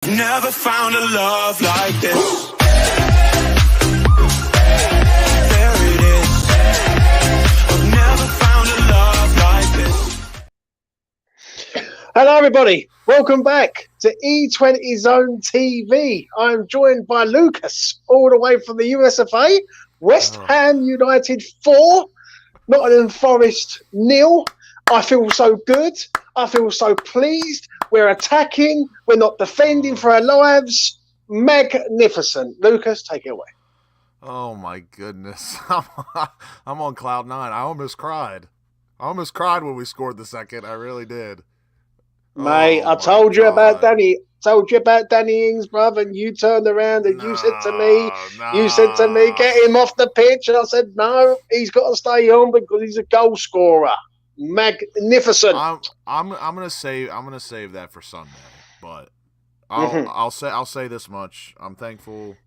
Never found a love like this. There it is. I've never found a love like this. Hello, everybody. Welcome back to E20 Zone TV. I'm joined by Lucas, all the way from the USFA. West Ham United 4, Nottingham Forest 0. I feel so good. I feel so pleased. We're attacking. We're not defending for our lives. Magnificent. Lucas, take it away. Oh, my goodness. I'm on cloud nine. I almost cried. When we scored the second. I really did. Mate, I told you about Danny. Told you about Danny Ings, brother, and you turned around and you said to me, get him off the pitch. And I said, no, he's got to stay on because he's a goal scorer. Magnificent. I'm gonna save that for Sunday, but I'll say this much. I'm thankful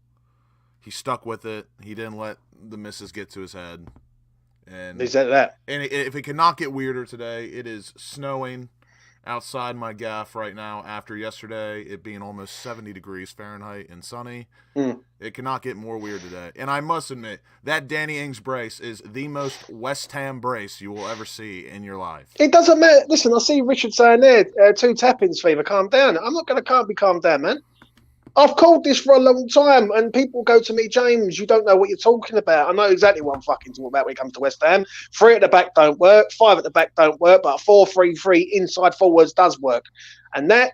he stuck with it. He didn't let the misses get to his head. And he said that. And if it cannot get weirder today, it is snowing outside my gaff right now after yesterday it being almost 70 degrees Fahrenheit and sunny. It cannot get more weird today. And I must admit, that Danny Ings brace is the most West Ham brace you will ever see in your life. It doesn't matter. Listen, I see Richard saying there, 2 tap-ins fever, calm down. I'm not going to can't be calmed down, man. I've called this for a long time, and people go to me, James, you don't know what you're talking about. I know exactly what I'm fucking talking about when it comes to West Ham. 3 at the back don't work, 5 at the back don't work, but a 4-3-3 inside forwards does work. And that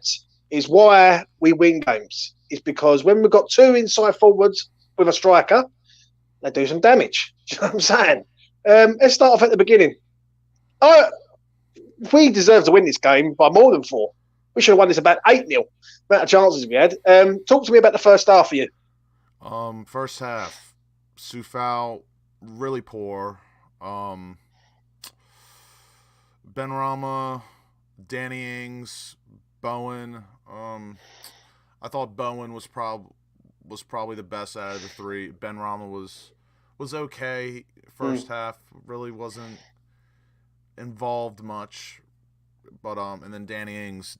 is why we win games. It's because when we've got 2 inside forwards with a striker, they do some damage. Do you know what I'm saying? Let's start off at the beginning. We deserve to win this game by more than 4. We should have won this about 8-0. Amount of chances we had. Talk to me about the first half for you. First half, Soufal really poor. Benrahma, Danny Ings, Bowen. I thought Bowen was probably the best out of the 3. Benrahma was okay. First half really wasn't involved much. But and then Danny Ings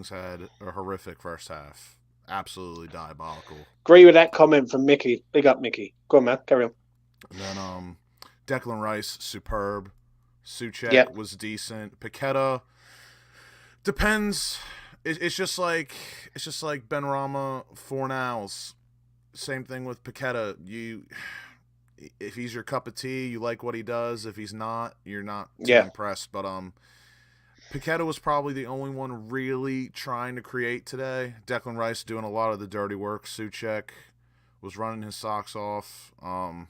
had a horrific first half. Absolutely diabolical. Agree with that comment from Mickey. Big up, Mickey. Go on, man. Carry on. And then Declan Rice, superb. Souček was decent. Paqueta depends. It's just like Benrahma, Fornals. Same thing with Paqueta. If he's your cup of tea, you like what he does. If he's not, you're not too impressed. But Paqueta was probably the only one really trying to create today. Declan Rice doing a lot of the dirty work. Souček was running his socks off. And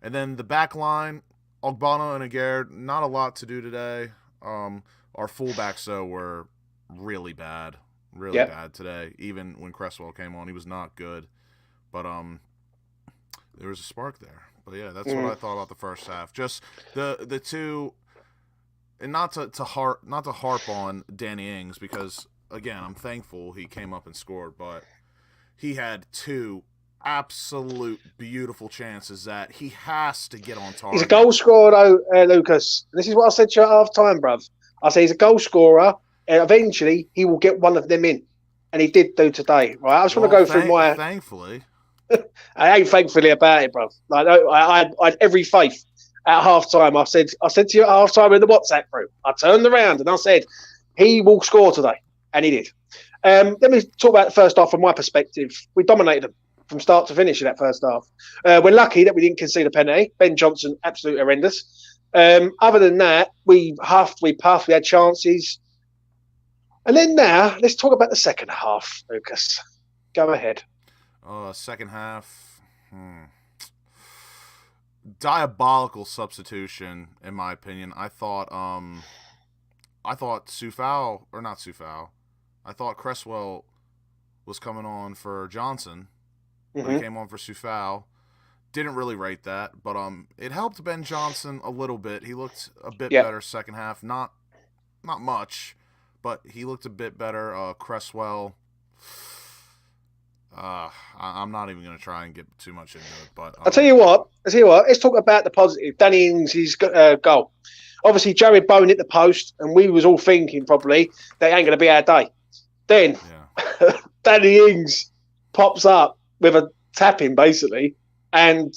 then the back line, Ogbonna and Aguerd, not a lot to do today. Our fullbacks, though, were really bad. Really bad today. Even when Cresswell came on, he was not good. But there was a spark there. But, yeah, that's what I thought about the first half. Just the 2... And not to harp on Danny Ings because, again, I'm thankful he came up and scored, but he had 2 absolute beautiful chances that he has to get on target. He's a goal scorer, though, Lucas. This is what I said to you at half-time, bruv. I say he's a goal scorer, and eventually he will get one of them in. And he did do today, right? I just want to go through my... Thankfully. I ain't thankfully about it, bruv. Like, I had every faith. At half-time, I said to you at half-time in the WhatsApp group, I turned around and I said, he will score today. And he did. Let me talk about the first half from my perspective. We dominated them from start to finish in that first half. We're lucky that we didn't concede a penalty. Ben Johnson, absolutely horrendous. Other than that, we puffed, we had chances. And then now, let's talk about the second half, Lucas. Go ahead. Second half... Diabolical substitution, in my opinion. I thought Soufal, or not Soufal, I thought Cresswell was coming on for Johnson. But he came on for Soufal. Didn't really rate that, but it helped Ben Johnson a little bit. He looked a bit better second half. Not much, but he looked a bit better. Cresswell... I'm not even going to try and get too much into it, but I'll tell you what. Let's talk about the positive. Danny Ings' goal. Obviously, Jared Bowen hit the post, and we was all thinking probably that ain't going to be our day. Then Danny Ings pops up with a tap-in, basically, and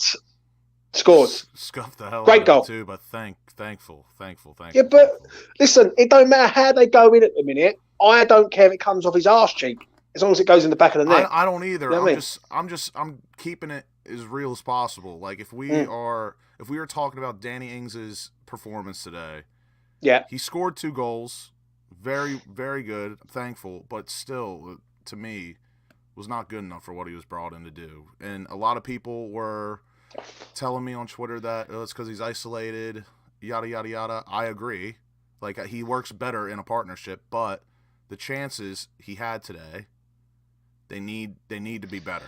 scores. Scuffed the hell Great out goal. of it too, but thankful. Yeah, but listen, it don't matter how they go in at the minute. I don't care if it comes off his arse cheek, as long as it goes in the back of the neck. I don't either. You know I'm keeping it as real as possible. Like if we are talking about Danny Ings's performance today, yeah, he scored 2 goals, very very good. I'm thankful, but still, to me, was not good enough for what he was brought in to do. And a lot of people were telling me on Twitter that it's because he's isolated, yada yada yada. I agree. Like he works better in a partnership, but the chances he had today, they need to be better.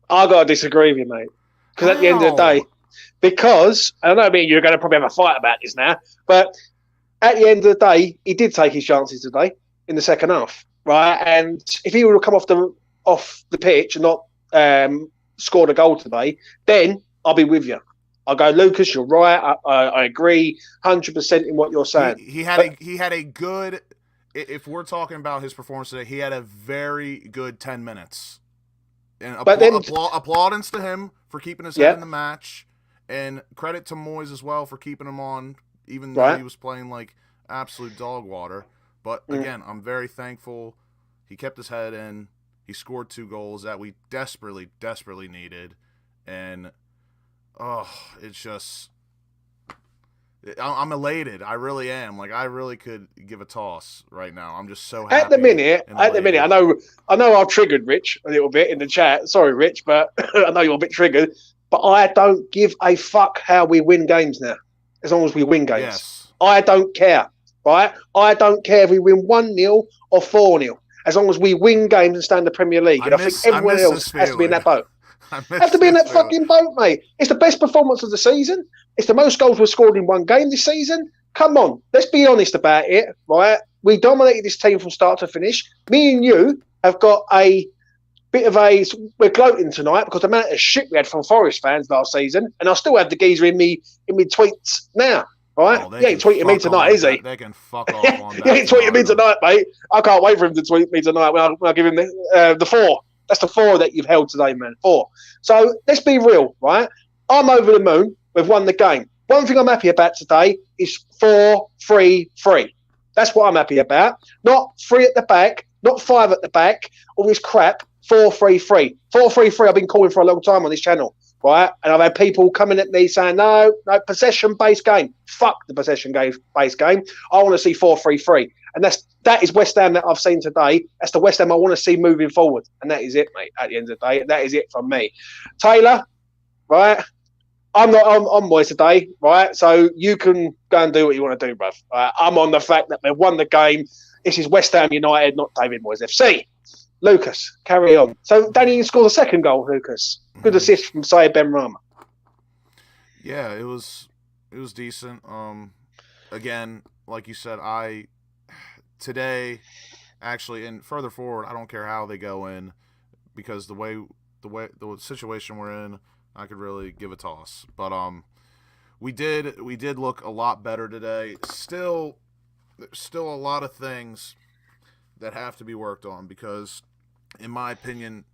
I gotta disagree with you, mate. Because at the end of the day, I know you're going to probably have a fight about this now, but at the end of the day, he did take his chances today in the second half, right? And if he would have come off the pitch and not scored a goal today, then I'll be with you. I'll go, Lucas, you're right. I agree 100% in what you're saying. He had a good. If we're talking about his performance today, he had a very good 10 minutes. And applaudance to him for keeping his head in the match, and credit to Moyes as well for keeping him on, even though he was playing like absolute dog water. But again, I'm very thankful he kept his head in. He scored 2 goals that we desperately needed, and it's just. I'm elated. I really am. Like I really could give a toss right now. I'm just so happy. At the minute, I know I've triggered Rich a little bit in the chat. Sorry, Rich, but I know you're a bit triggered. But I don't give a fuck how we win games now, as long as we win games. Yes. I don't care, right? I don't care if we win 1-0 or 4-0, as long as we win games and stay in the Premier League. And I think everyone else has to be in that boat. Have to be in that fucking boat, mate. It's the best performance of the season. It's the most goals we've scored in one game this season. Come on, let's be honest about it, right? We dominated this team from start to finish. Me and you have got a bit of a... We're gloating tonight because the amount of shit we had from Forest fans last season, and I still have the geezer in me tweets now, right? He ain't tweeting me tonight, is he? They can fuck off on that. He ain't tweeting me tonight, mate. I can't wait for him to tweet me tonight when I give him the 4. That's the 4 that you've held today, man. 4. So let's be real, right? I'm over the moon. We've won the game. One thing I'm happy about today is 4-3-3. That's what I'm happy about. Not 3 at the back, not 5 at the back, all this crap. 4-3-3. 4-3-3 I've been calling for a long time on this channel, right? And I've had people coming at me saying, no, possession-based game. Fuck the possession-based game. I want to see 4-3-3. And that is West Ham that I've seen today. That's the West Ham I want to see moving forward. And that is it, mate, at the end of the day. That is it from me. Taylor, right? I'm not on Moyes today, right? So you can go and do what you want to do, bruv. I'm on the fact that they've won the game. This is West Ham United, not David Moyes FC. Lucas, carry on. So Danny scored a second goal, Lucas. Good assist from Saïd Benrahma. Yeah, it was decent. Again, like you said, today, actually, and further forward, I don't care how they go in, because the situation we're in, I could really give a toss. But we did look a lot better today. Still, there's still a lot of things that have to be worked on, because, in my opinion,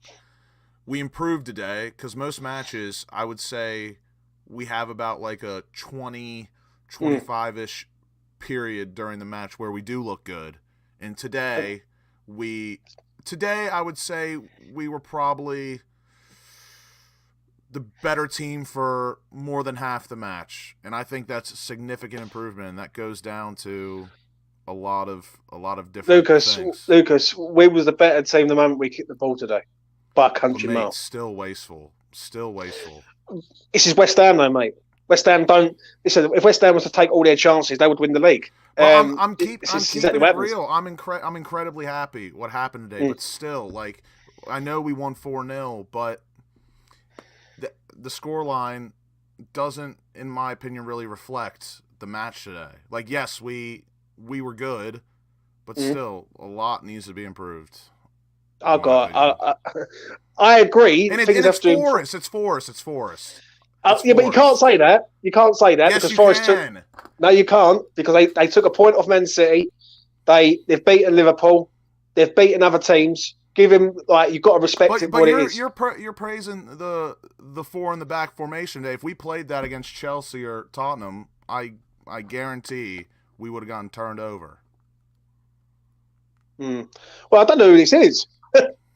we improved today. Because most matches, I would say, we have about like a 20, 25-ish period during the match where we do look good. And today, I would say we were probably the better team for more than half the match. And I think that's a significant improvement. And that goes down to a lot of different things. Lucas, we was the better team the moment we kicked the ball today. By a country mile. Still wasteful. This is West Ham though, mate. West Ham don't... Listen, if West Ham was to take all their chances, they would win the league. Well, I'm keeping exactly it real. I'm incredibly happy what happened today, but still, like, I know we won 4-0, but the scoreline doesn't, in my opinion, really reflect the match today. Like, yes, we were good, but still, a lot needs to be improved. I agree. And it's Forest. It's Forest. Yeah, but you can't say that. Yes, because Forest took. No, you can't, because they took a point off Man City. They've beaten Liverpool. They've beaten other teams. Give him you've got to respect it. What it is. You're praising the four in the back formation today. If we played that against Chelsea or Tottenham, I guarantee we would have gotten turned over. Well, I don't know who this is.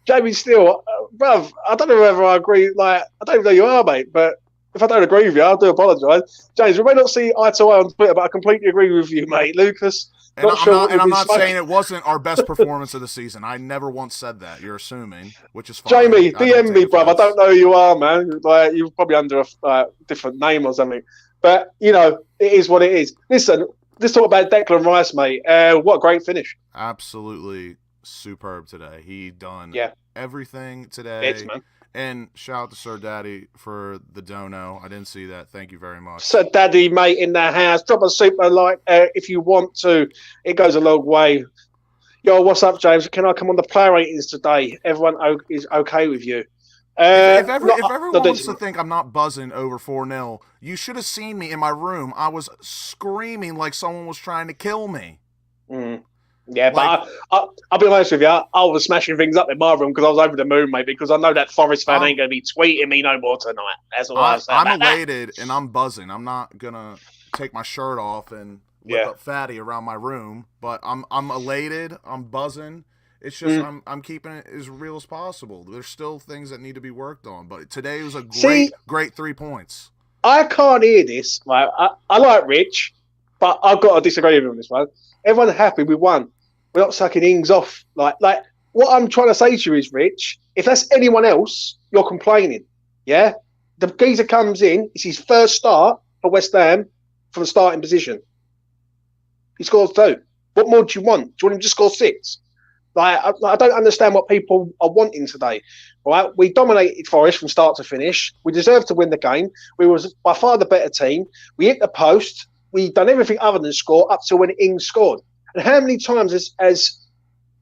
Jamie Steele, bruv, I don't know whether I agree. I don't even know who you are, mate, but if I don't agree with you, I do apologise. James, we may not see eye to eye on Twitter, but I completely agree with you, mate. Lucas, I'm not saying it wasn't our best performance of the season. I never once said that. You're assuming, which is fine. Jamie, DM me, bruv. I don't know who you are, man. You're probably under a different name or something. But, it is what it is. Listen, let's talk about Declan Rice, mate. What a great finish. Absolutely superb today. He done everything today. It's, man. And shout out to Sir Daddy for the dono. I didn't see that. Thank you very much. Sir Daddy, mate, in the house. Drop a super like if you want to. It goes a long way. Yo, what's up, James? Can I come on the player ratings today? Everyone is okay with you. If everyone wants to think I'm not buzzing over 4-0, you should have seen me in my room. I was screaming like someone was trying to kill me. Yeah, but I'll be honest with you. I was smashing things up in my room because I was over the moon, mate, because I know that Forest fan ain't going to be tweeting me no more tonight. That's all I'm saying. I'm elated and I'm buzzing. I'm not going to take my shirt off and whip up fatty around my room, but I'm elated. I'm buzzing. It's just I'm keeping it as real as possible. There's still things that need to be worked on, but today was a great 3 points. I can't hear this. Right? I like Rich, but I've got to disagree with him on this one. Everyone's happy we won. We're not sucking Ings off. Like what I'm trying to say to you is, Rich, if that's anyone else, you're complaining. Yeah? The geezer comes in, it's his first start for West Ham from the starting position. He scores 2. What more do you want? Do you want him to score 6? I don't understand what people are wanting today. Right? We dominated Forest from start to finish. We deserved to win the game. We was by far the better team. We hit the post. We done everything other than score up to when Ings scored. And how many times has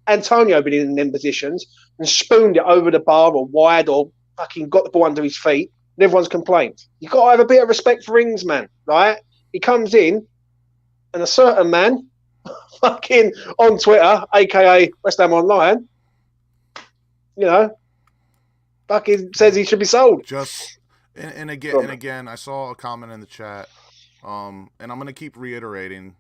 Antonio been in them positions and spooned it over the bar or wide or fucking got the ball under his feet and everyone's complained? You've got to have a bit of respect for Ings, man, right? He comes in and a certain man fucking on Twitter, a.k.a. West Ham Online, fucking says he should be sold. And again, I saw a comment in the chat, and I'm going to keep reiterating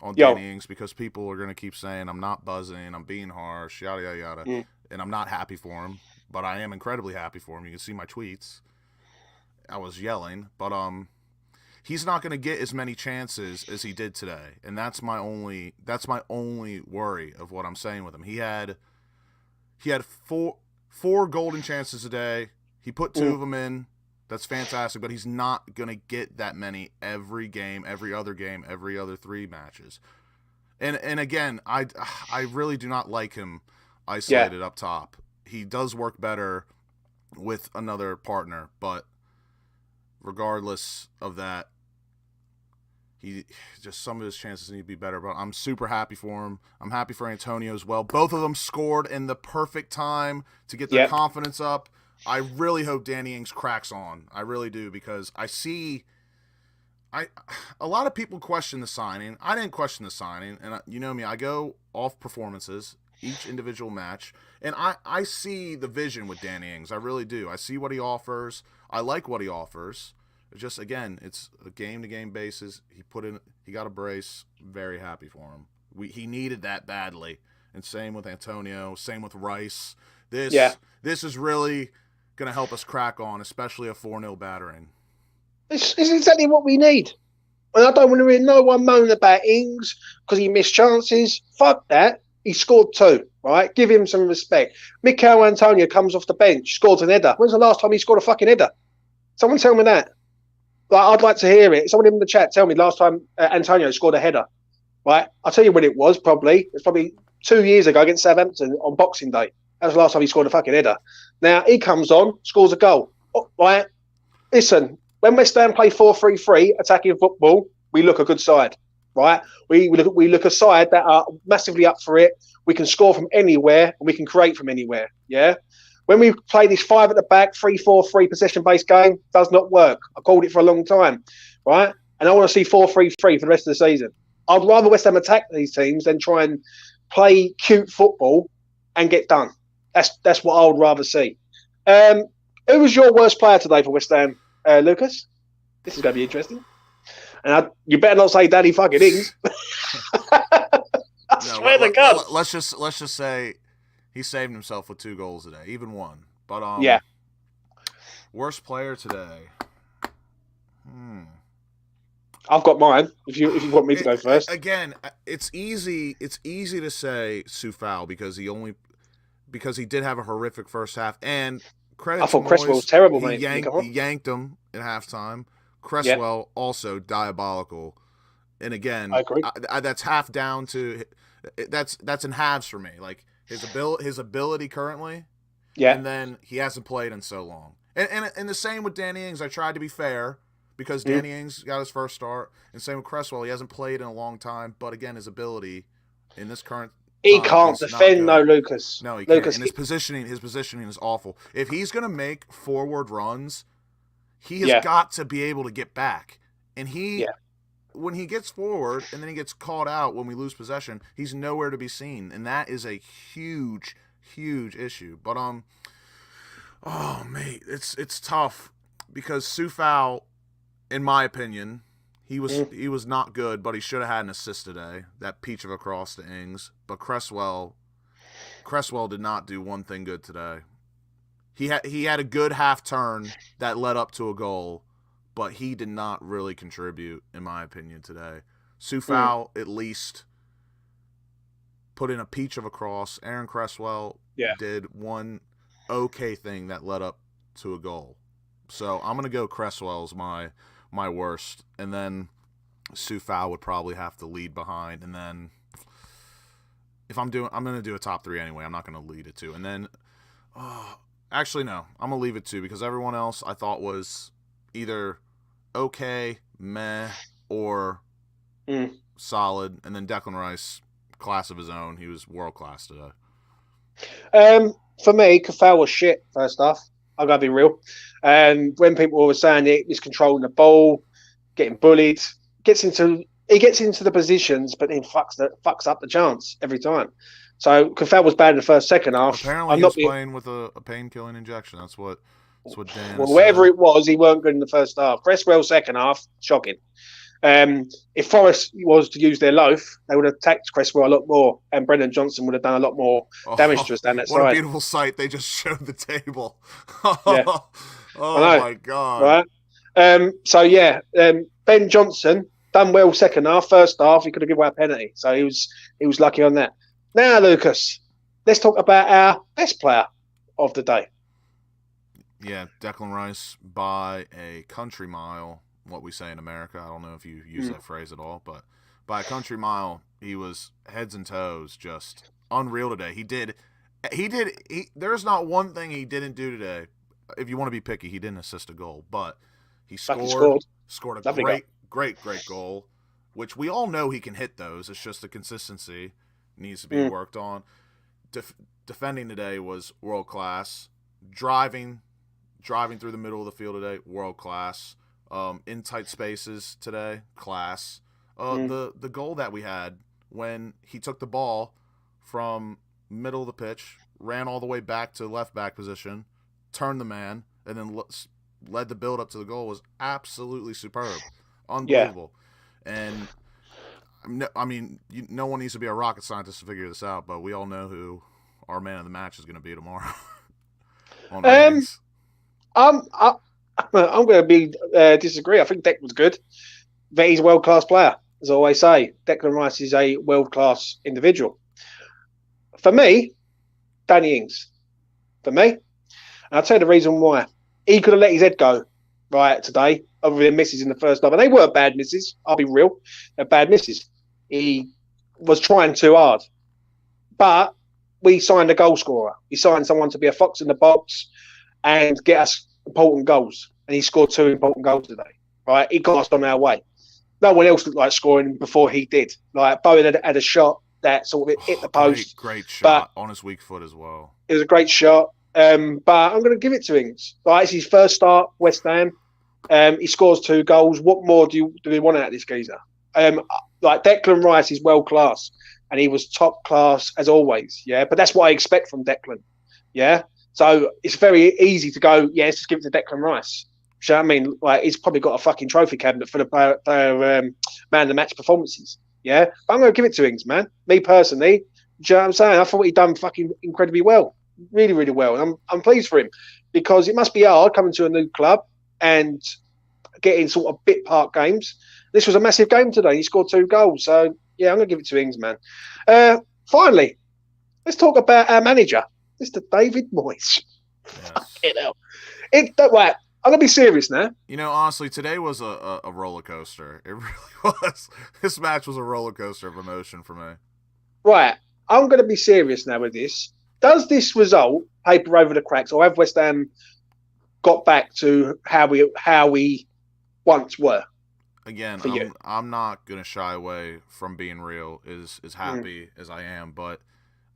on Danny Ings because people are going to keep saying I'm not buzzing, I'm being harsh, yada, yada, yada. And I'm not happy for him, but I am incredibly happy for him. You can see my tweets. I was yelling, but he's not going to get as many chances as he did today. And that's my only worry of what I'm saying with him. He had four golden chances a day. He put 2 of them in. That's fantastic, but he's not going to get that many every game, every other 3 matches. And again, I really do not like him isolated up top. He does work better with another partner, but regardless of that, some of his chances need to be better. But I'm super happy for him. I'm happy for Antonio as well. Both of them scored in the perfect time to get their confidence up. I really hope Danny Ings cracks on. I really do, because a lot of people question the signing. I didn't question the signing, and you know me, I go off performances, each individual match, and I see the vision with Danny Ings. I really do. I see what he offers. I like what he offers. It's just, again, it's a game-to-game basis. He got a brace. Very happy for him. He needed that badly, and same with Antonio, same with Rice. This is really going to help us crack on, especially a 4-0 battering. It's exactly what we need. And I don't want to hear no one moan about Ings because he missed chances. Fuck that. He scored 2, right? Give him some respect. Mikel Antonio comes off the bench, scores an header. When's the last time he scored a fucking header? Someone tell me that. I'd like to hear it. Someone in the chat tell me last time Antonio scored a header. Right? I'll tell you when it was, probably. It's probably 2 years ago against Southampton on Boxing Day. That was the last time he scored a fucking header. Now, he comes on, scores a goal. Right? Listen, when West Ham play 4-3-3, attacking football, we look a good side. Right? We look a side that are massively up for it. We can score from anywhere, and we can create from anywhere. Yeah? When we play this 5 at the back, 3-4-3 possession-based game, does not work. I called it for a long time. Right? And I want to see 4-3-3 for the rest of the season. I'd rather West Ham attack these teams than try and play cute football and get done. That's what I would rather see. Who was your worst player today for West Ham, Lucas? This is going to be interesting. And you better not say Danny fucking Ings. I swear to God. Let's just say he saved himself with 2 goals today, even one. But yeah. Worst player today. I've got mine. If you want me to go first. Again, it's easy to say Soufal because he did have a horrific first half, and credit. I thought Cresswell was terrible, mate. He yanked him at halftime. Cresswell also diabolical, and again, I agree. That's half down to that's in halves for me. Like his ability currently, and then he hasn't played in so long. And the same with Danny Ings. I tried to be fair because Danny Ings got his first start, and same with Cresswell. He hasn't played in a long time, but again, his ability in this current he can't defend, no, Lucas. No, he can't. And his positioning is awful. If he's going to make forward runs, he has got to be able to get back. And when he gets forward and then he gets called out when we lose possession, he's nowhere to be seen, and that is a huge, huge issue. But oh mate, it's tough because Soufal, in my opinion, he was not good, but he should have had an assist today. That peach of a cross to Ings. But Cresswell did not do one thing good today. He had a good half turn that led up to a goal, but he did not really contribute, in my opinion, today. Soufal at least put in a peach of a cross. Aaron Cresswell did one okay thing that led up to a goal. So I'm gonna go Cresswell's my worst, and then Soufal would probably have to lead behind, and then if I'm going to do a top 3 anyway. I'm not going to lead it 2, and then actually no, I'm going to leave it 2 because everyone else I thought was either okay, meh, or solid, and then Declan Rice, class of his own. He was world class today. For me, Cathal was shit first half. I've got to be real. And when people were saying he's controlling the ball, getting bullied, he gets into the positions, but then fucks up the chance every time. So Cathal was bad in the second half. Apparently, he was playing with a painkilling injection. That's what Dan. Well, whatever it was, he weren't good in the first half. Cresswell second half, shocking. If Forest was to use their loaf, they would have attacked Cresswell a lot more, and Brendan Johnson would have done a lot more damage to us down that side. What a beautiful sight! They just showed the table. Oh my God! Right. Ben Johnson done well second half. First half, he could have given away a penalty, so he was lucky on that. Now, Lucas, let's talk about our best player of the day. Yeah, Declan Rice by a country mile. What we say in America. I don't know if you use that phrase at all, but by a country mile, he was heads and toes, just unreal today. There's not one thing he didn't do today. If you want to be picky, he didn't assist a goal, but he scored a great goal, which we all know he can hit those. It's just the consistency needs to be worked on. Defending today was world class. Driving through the middle of the field today, world class. In tight spaces today, class. The goal that we had when he took the ball from middle of the pitch, ran all the way back to left back position, turned the man, and then led the build up to the goal was absolutely superb, unbelievable. Yeah. And I mean, no one needs to be a rocket scientist to figure this out, but we all know who our man of the match is going to be tomorrow. I'm going to disagree. I think Deck was good, but he's a world-class player, as I always say. Declan Rice is a world-class individual. For me, Danny Ings. For me, and I'll tell you the reason why. He could have let his head go right today, other than misses in the first half. And they were bad misses, I'll be real. They're bad misses. He was trying too hard. But we signed a goal scorer. We signed someone to be a fox in the box and get us important goals, and he scored 2 important goals today. Right, he got us on our way. No one else looked like scoring before he did. Like Bowen had a shot that sort of hit the post. Great shot on his weak foot as well. It was a great shot, but I'm going to give it to Ings. Like, it's his first start, West Ham. He scores 2 goals. What more do we want out of this geezer? Like Declan Rice is world class, and he was top class as always. Yeah, but that's what I expect from Declan. Yeah, so it's very easy to go, yeah, let's just give it to Declan Rice. You know what I mean? Like, he's probably got a fucking trophy cabinet for the man of the match performances. Yeah, but I'm going to give it to Ings, man. Me personally, do you know what I'm saying? I thought he'd done fucking incredibly well, really, really well. And I'm pleased for him, because it must be hard coming to a new club and getting sort of bit part games. This was a massive game today. He scored 2 goals, so yeah, I'm going to give it to Ings, man. Finally, let's talk about our manager, Mr. David Moyes. Yes. Fucking hell. Right, I'm going to be serious now. You know, honestly, today was a roller coaster. It really was. This match was a roller coaster of emotion for me. Right, I'm going to be serious now with this. Does this result paper over the cracks, or have West Ham got back to how we once were? Again, I'm not going to shy away from being real, as happy as I am. But,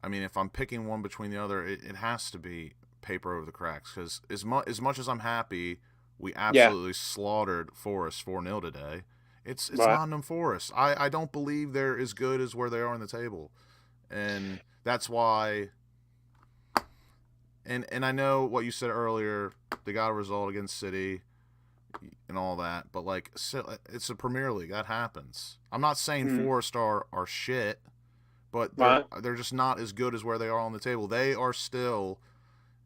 I mean, if I'm picking one between the other, it has to be paper over the cracks. Because as much as I'm happy we absolutely slaughtered Forest 4-0 today, it's Right. Nottingham Forest. I don't believe they're as good as where they are on the table. And that's why... And I know what you said earlier, they got a result against City and all that, but like, it's a Premier League, that happens. I'm not saying Forest are shit, but they're just not as good as where they are on the table. They are still,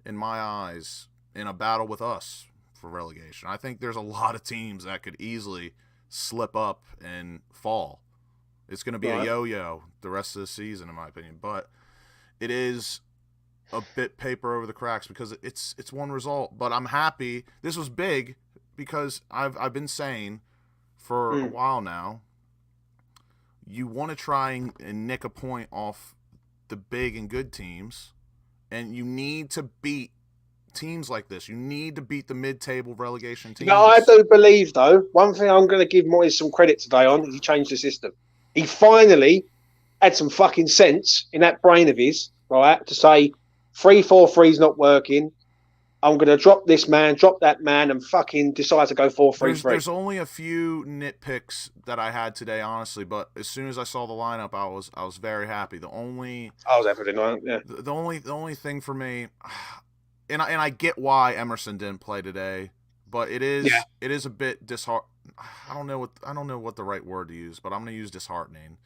in my eyes, in a battle with us for relegation. I think there's a lot of teams that could easily slip up and fall. It's going to be a yo-yo the rest of the season, in my opinion, but it is a bit paper over the cracks because it's one result. But I'm happy. This was big because I've been saying for a while now, you want to try and nick a point off the big and good teams, and you need to beat teams like this. You need to beat the mid-table relegation teams. No, I do believe, though, one thing I'm going to give Moyes some credit today on is he changed the system. He finally had some fucking sense in that brain of his, right, to say 3-4-3 is not working. I'm going to drop this man, drop that man, and fucking decide to go 4-3-3. There's only a few nitpicks that I had today, honestly, but as soon as I saw the lineup, I was very happy. I was everything right, yeah. The only thing for me, and I get why Emerson didn't play today, but it is a bit I don't know what the right word to use, but I'm going to use disheartening.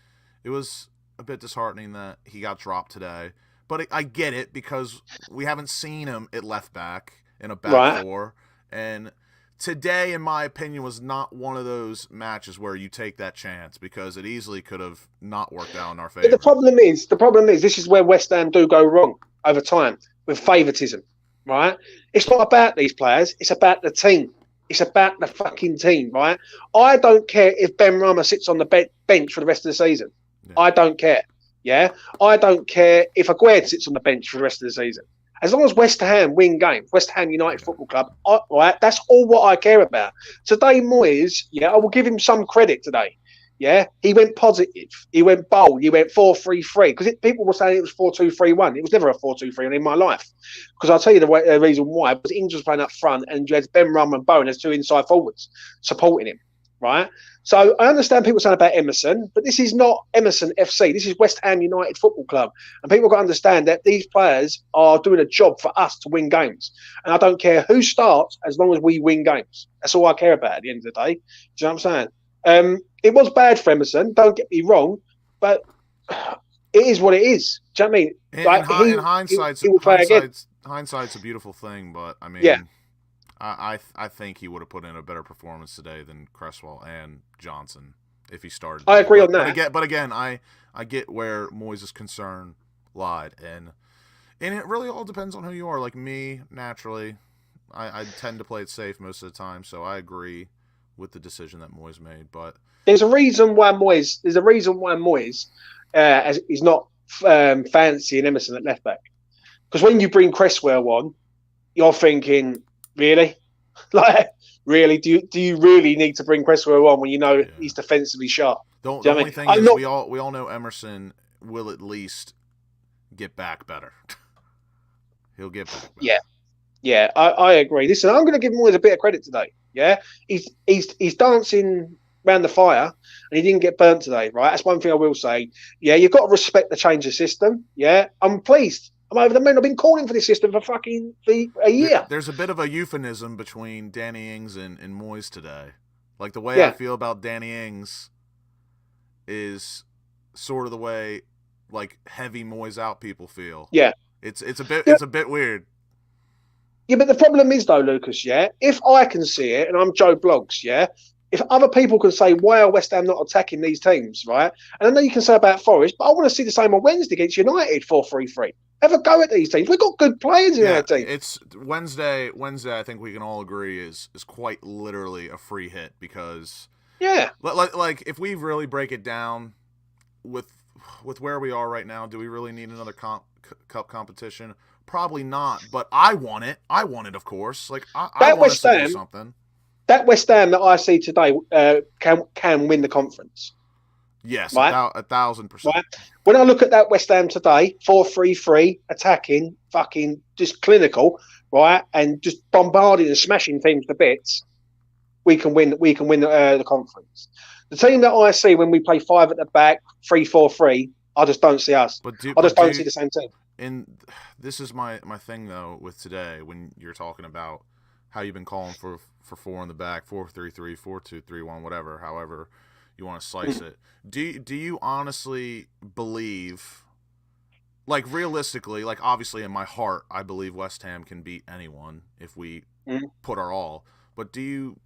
It was a bit disheartening that he got dropped today. But I get it because we haven't seen him at left back in a back four. And today, in my opinion, was not one of those matches where you take that chance because it easily could have not worked out in our favor. But the problem is, this is where West Ham do go wrong over time with favouritism, right? It's not about these players. It's about the team. It's about the fucking team, right? I don't care if Ben Rama sits on the bench for the rest of the season. Yeah. I don't care. Yeah, I don't care if Aguerd sits on the bench for the rest of the season. As long as West Ham win games, West Ham United Football Club, right, that's all what I care about. Today, Moyes, I will give him some credit today. Yeah, he went positive. He went bold. He went 4-3-3 because people were saying it was 4-2-3-1. It was never a 4-2-3-1 in my life. Because I'll tell you the reason why. Because Ings was playing up front and you had Ben Rum and Bowen as 2 inside forwards supporting him. Right? So I understand people saying about Emerson, but this is not Emerson FC. This is West Ham United Football Club. And people got to understand that these players are doing a job for us to win games. And I don't care who starts as long as we win games. That's all I care about at the end of the day. Do you know what I'm saying? It was bad for Emerson, don't get me wrong, but it is what it is. Do you know what I mean? In hindsight's a beautiful thing, but I mean... Yeah. I think he would have put in a better performance today than Cresswell and Johnson if he started. I agree on that. But again, I get where Moyes' concern lied, and it really all depends on who you are. Like me, naturally, I tend to play it safe most of the time, so I agree with the decision that Moyes made. But there's a reason why Moyes is not fancying Emerson at left back, because when you bring Cresswell on, you're thinking, really? Like, really? Do you really need to bring Cresswell on when you know he's defensively sharp? The only thing is, we all know Emerson will at least get back better. He'll get back better. Yeah, I agree. Listen, I'm going to give Moyes a bit of credit today. Yeah, he's dancing round the fire, and he didn't get burnt today, right? That's one thing I will say. Yeah, you've got to respect the change of system. Yeah, I'm pleased. I'm over the moon. I've been calling for this system for a year. There's a bit of a euphemism between Danny Ings and Moyes today. Like, the way I Yeah. feel about Danny Ings is sort of the way, like, heavy Moyes out people feel. Yeah. It's a bit weird. Yeah, but the problem is, though, Lucas, yeah, if I can see it, and I'm Joe Blogs, yeah, if other people can say, why are West Ham not attacking these teams, right? And I know you can say about Forest, but I want to see the same on Wednesday against United, 4-3-3. Have a go at these teams. We've got good players in our team. It's Wednesday, I think we can all agree, is quite literally a free hit because... Yeah. Like, if we really break it down with where we are right now, do we really need another cup competition? Probably not, but I want it. I want it, of course. Like, I want us to do something. That West Ham that I see today can win the conference. Yes, right? 1,000%. Right? When I look at that West Ham today, 4-3-3, attacking, fucking just clinical, right, and just bombarding and smashing teams to bits, we can win. We can win the conference. The team that I see when we play 5 at the back, 3-4-3, I just don't see us. I just don't see the same team. And this is my thing, though, with today, when you're talking about how you've been calling for 4 in the back, 4-3-3, 4-2-3-1, whatever, however you want to slice it. Do you honestly believe, like, realistically, like, obviously in my heart, I believe West Ham can beat anyone if we put our all. But do you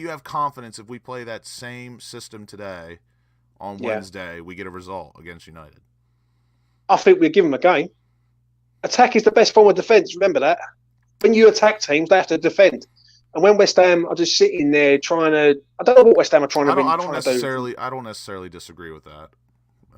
have confidence if we play that same system today on Wednesday, we get a result against United? I think we'll give them a game. Attack is the best form of defence. Remember that. When you attack teams, they have to defend. And when West Ham are just sitting there trying to, I don't know what West Ham are trying to do. I don't necessarily disagree with that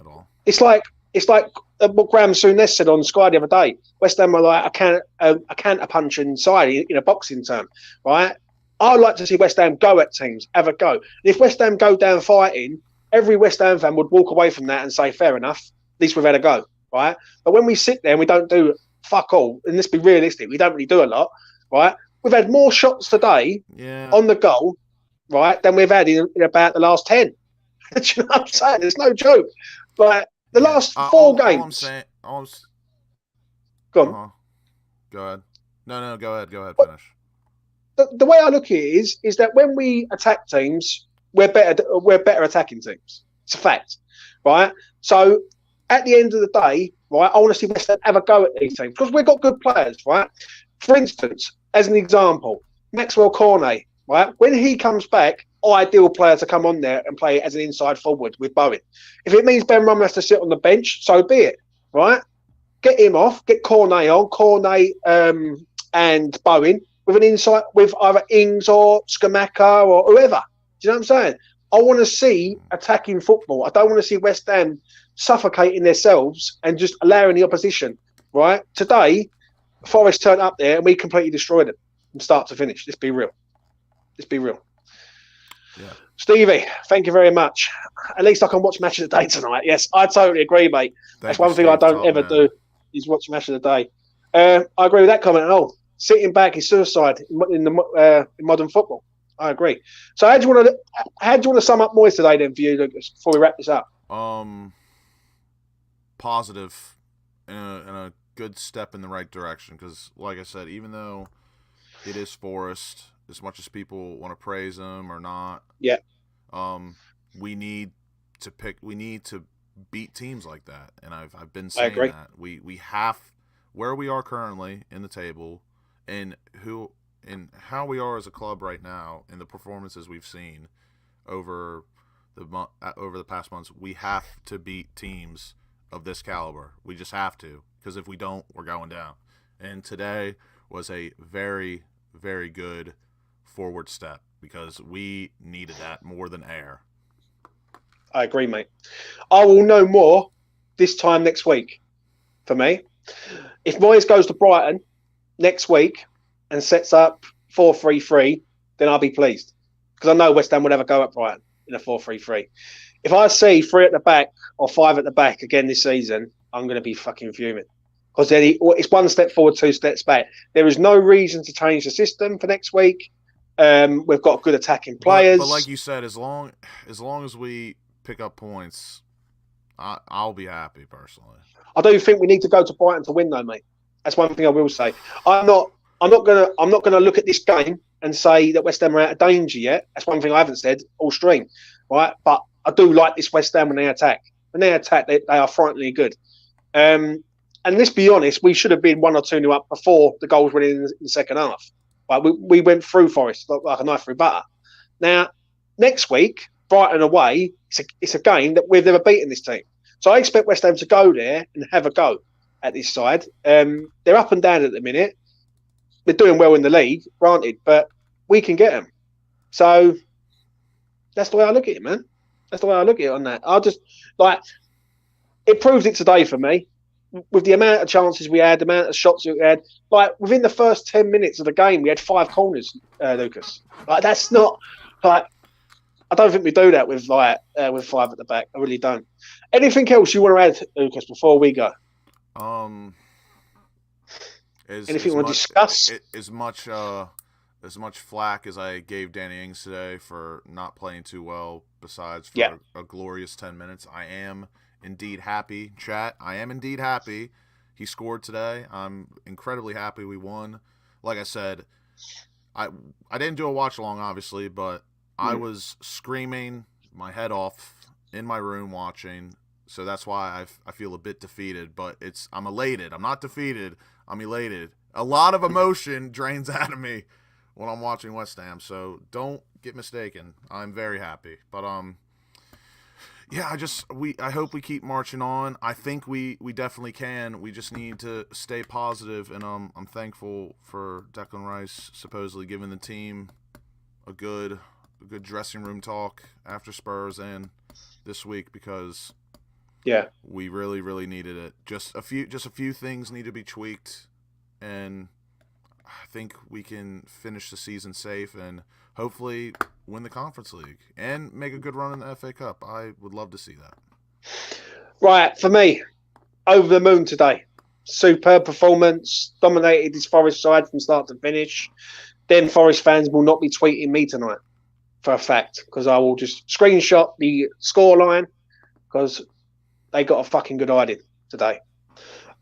at all. It's like what Graham Souness said on Sky the other day. West Ham are like a counter-punching side in a boxing term, right? I'd like to see West Ham go at teams, have a go. And if West Ham go down fighting, every West Ham fan would walk away from that and say, fair enough, at least we've had a go. Right, but when we sit there and we don't do fuck all, and let's be realistic, we don't really do a lot, right? We've had more shots today on the goal, right, than we've had in about the last 10. Do you know what I'm saying? It's no joke. Like the last 4 games. Go on. Go ahead. No, go ahead. Finish. The way I look at it is that when we attack teams, we're better attacking teams. It's a fact, right? So. At the end of the day, right, I want to see West Ham have a go at these teams because we've got good players, right? For instance, as an example, Maxwell Cornet, right? When he comes back, ideal player to come on there and play as an inside forward with Bowen. If it means Ben Rum has to sit on the bench, so be it, right? Get him off, get Cornet on, and Bowen with an inside with either Ings or Skamaka or whoever. Do you know what I'm saying? I want to see attacking football. I don't want to see West Ham suffocating themselves and just allowing the opposition, right? Today, Forest turned up there and we completely destroyed them from start to finish. Let's be real. Yeah. Stevie, thank you very much. At least I can watch Match of the Day tonight. Yes, I totally agree, mate. That's one thing I don't ever do is watch Match of the Day. I agree with that comment at all. Sitting back is suicide in modern football. I agree. So how do you want to sum up Moyes today then for you, Lucas, before we wrap this up? Positive and a good step in the right direction because, like I said, even though it is Forest, as much as people want to praise him or not, we need to beat teams like that, and I've been saying that we have where we are currently in the table and how we are as a club right now and the performances we've seen over the past months. We have to beat teams of this caliber. We just have to, because if we don't, we're going down. And today was a very, very good forward step because we needed that more than air. I agree, mate. I will know more this time next week for me. If Moyes goes to Brighton next week and sets up 4-3-3, then I'll be pleased because I know West Ham would have a go at Brighton in a 4-3-3. If I see 3 at the back or 5 at the back again this season, I'm going to be fucking fuming because then it's 1 step forward, 2 steps back. There is no reason to change the system for next week. We've got good attacking players. But like you said, as long as we pick up points, I'll be happy personally. I do think we need to go to Brighton to win, though, mate. That's one thing I will say. I'm not gonna look at this game and say that West Ham are out of danger yet. That's one thing I haven't said all stream, right? But I do like this West Ham when they attack. When they attack, they are frighteningly good. And let's be honest, we should have been 1 or 2-0 up before the goals went in the second half. Like we went through Forest like a knife through butter. Now, next week, Brighton away, it's a game that we've never beaten this team. So I expect West Ham to go there and have a go at this side. They're up and down at the minute. They're doing well in the league, granted, but we can get them. So that's the way I look at it, man. That's the way I look at it on that. I just, like, it proves it today for me. With the amount of chances we had, the amount of shots we had, like, within the first 10 minutes of the game, we had 5 corners, Lucas. Like, that's not, like, I don't think we do that with 5 at the back. I really don't. Anything else you want to add, Lucas, before we go? Anything you want to discuss? As much flack as I gave Danny Ings today for not playing too well, besides for a glorious 10 minutes, I am indeed happy. Chat, I am indeed happy. He scored today. I'm incredibly happy we won. Like I said, I didn't do a watch along, obviously, but I was screaming my head off in my room watching, so that's why I feel a bit defeated, but I'm elated. I'm not defeated. I'm elated. A lot of emotion drains out of me when I'm watching West Ham, so don't get mistaken. I'm very happy. But yeah, I hope we keep marching on. I think we definitely can. We just need to stay positive, and I'm thankful for Declan Rice supposedly giving the team a good dressing room talk after Spurs and this week, because we really, really needed it. Just a few things need to be tweaked, and I think we can finish the season safe and hopefully win the Conference League and make a good run in the FA Cup. I would love to see that. Right, for me, over the moon today. Superb performance, dominated his Forest side from start to finish. Then Forest fans will not be tweeting me tonight, for a fact, because I will just screenshot the scoreline, because they got a fucking good idea today.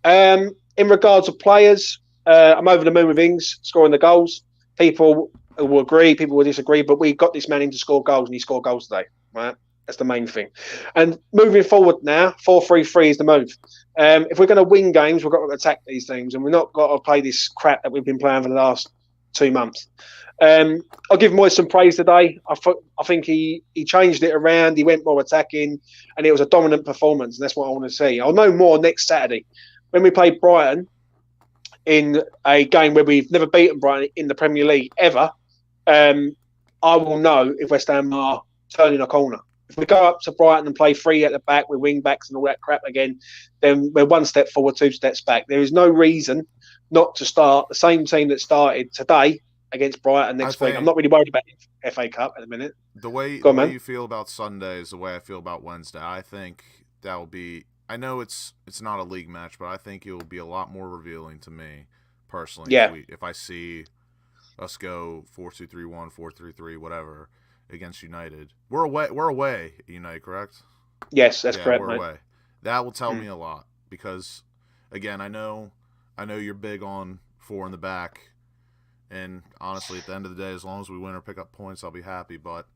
In regards to players, I'm over the moon with Ings scoring the goals. People will agree, people will disagree, but we got this man in to score goals, and he scored goals today. Right, that's the main thing. And moving forward now, 4-3-3 is the move. If we're going to win games, we've got to attack these teams, and we've not got to play this crap that we've been playing for the last 2 months. I'll give Moyes some praise today. I think he changed it around. He went more attacking, and it was a dominant performance, and that's what I want to see. I'll know more next Saturday when we play Brighton in a game where we've never beaten Brighton in the Premier League ever. I will know if West Ham are turning a corner. If we go up to Brighton and play 3 at the back with wing backs and all that crap again, then we're 1 step forward, 2 steps back. There is no reason not to start the same team that started today against Brighton next week. I'm not really worried about the FA Cup at the minute. The way you feel about Sunday is the way I feel about Wednesday. I think that will be. I know it's not a league match, but I think it will be a lot more revealing to me personally. Yeah. If I see us go 4-2-3-1, 4-3-3, whatever against United, we're away. United, correct? Yes, that's correct, we're mate. away. That will tell me a lot, because again, I know you're big on 4 in the back. And honestly, at the end of the day, as long as we win or pick up points, I'll be happy. But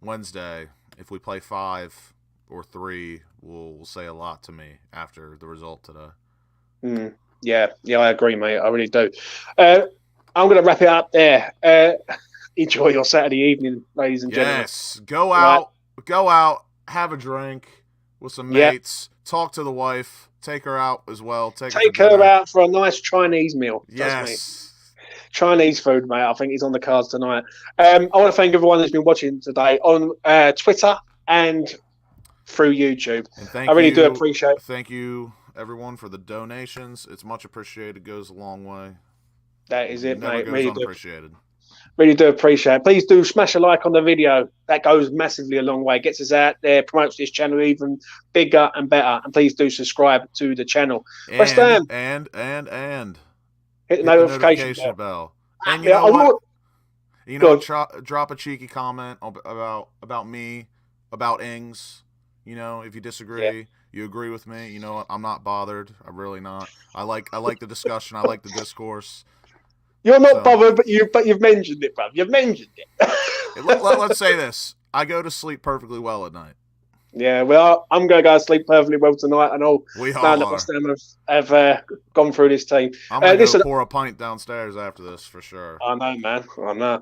Wednesday, if we play 5 or 3, will say a lot to me after the result today. Yeah, I agree, mate. I really do. I'm going to wrap it up there. Enjoy your Saturday evening, ladies and gentlemen. Yes, go out, have a drink with some mates, talk to the wife, take her out as well. Take her out for a nice Chinese meal. Yes. Chinese food, mate. I think is on the cards tonight. I want to thank everyone who's been watching today on Twitter and through YouTube. I really do appreciate it. Thank you, everyone, for the donations. It's much appreciated. It goes a long way. That is it, Never mate. goes Really unappreciated. Really do appreciate it. Please do smash a like on the video. That goes massively a long way. Gets us out there, promotes this channel even bigger and better. And please do subscribe to the channel. West Ham. And Hit the notification bell. And you know what? You know, drop a cheeky comment about me, about Ings. You know, if you disagree, you agree with me. You know, I'm not bothered. I'm really not. I like the discussion. I like the discourse. You're not bothered, but you've mentioned it, bruv. You've mentioned it. Let's say this: I go to sleep perfectly well at night. Yeah, well, I'm going to go to sleep perfectly well tonight, and all now that West Ham have gone through this team. I'm going to go pour a pint downstairs after this for sure. I know, man. I know.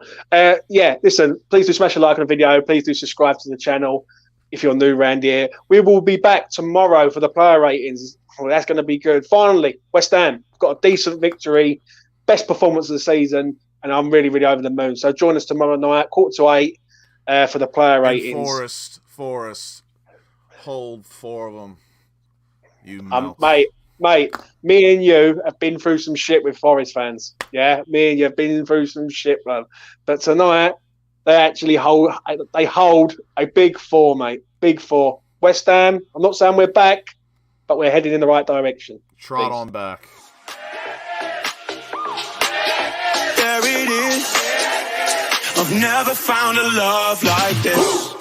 Yeah, listen, please do smash a like on the video. Please do subscribe to the channel if you're new around here. We will be back tomorrow for the player ratings. Oh, that's going to be good. Finally, West Ham got a decent victory, best performance of the season, and I'm really, really over the moon. So join us tomorrow night, 7:45, for the player ratings. Forest. Hold 4 of them. You mate, me and you have been through some shit with Forest fans. Yeah, me and you have been through some shit, bro. But tonight, they actually hold a big 4, mate. Big 4. West Ham, I'm not saying we're back, but we're heading in the right direction. Trot on back. There it is. I've never found a love like this.